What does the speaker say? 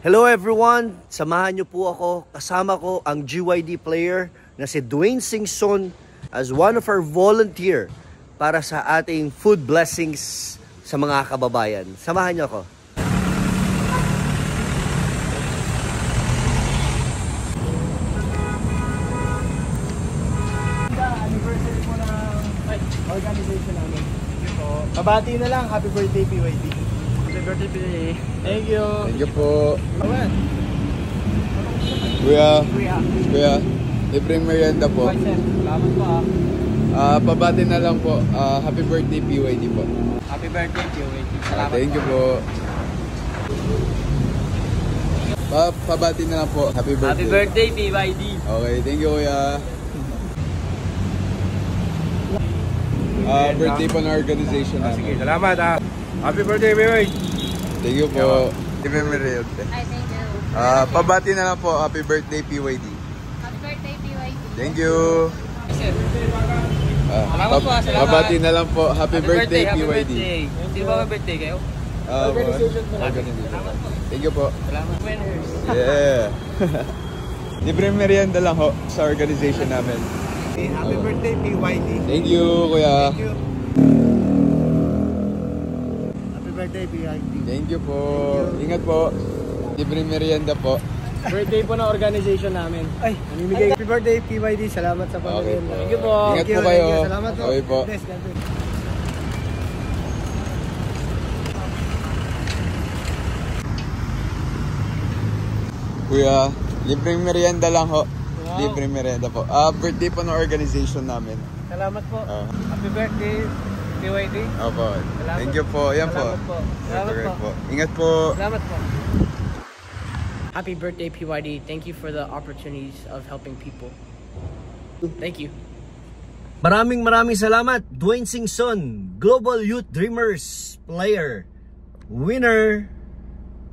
Hello everyone! Samahan niyo po ako, kasama ko ang GYD player na si Dwayne Singson as one of our volunteer para sa ating food blessings sa mga kababayan. Samahan niyo ako. Anniversary po ng organization namin. Pabati na lang, happy birthday PYD. Happy birthday PYD. Thank you. Thank you po. Awan. Kuya, libre merienda po. Salamat po Pabati na lang po. Happy birthday PYD po. Happy birthday PYD. Salamat Thank you po. Pabati na lang po. Happy birthday. Happy birthday PYD. Okay, thank you kuya. Birthday po ng organization namin. Sige, salamat Happy birthday, baby. Thank you po. Libre merienda. Ay, thank you. Pabati na lang po. Happy birthday PYD. Happy birthday, PYD. Thank you. Salamat po, salamat. Pabati na lang po. Happy birthday PYD. Sino ba birthday kayo? Organization. Thank you po. Salamat. Yeah. Libre merienda lang ho sa organization namin. Happy birthday PYD. Thank you, kuya. Thank you. Happy birthday PYD. Thank you po. Ingat po. Libre merienda po. Birthday po ng organization namin. Ay, namimigay. Happy birthday PYD. Salamat sa pamilya. Okay po. Thank you po. Ingat po kayo. Salamat po. Okay po. Bless, God bless. Kuya, libreng merienda lang ho. Libreng merienda po. Birthday po ng organization namin. Salamat po. Happy birthday PYD. Opo. Salamat. Thank you po. Yan po. Salamat po. Salamat po. Ingat po. Salamat po. Happy birthday, PYD. Thank you for the opportunities of helping people. Thank you. Maraming salamat, Dwayne Singson, Global Youth Dreamers player, winner.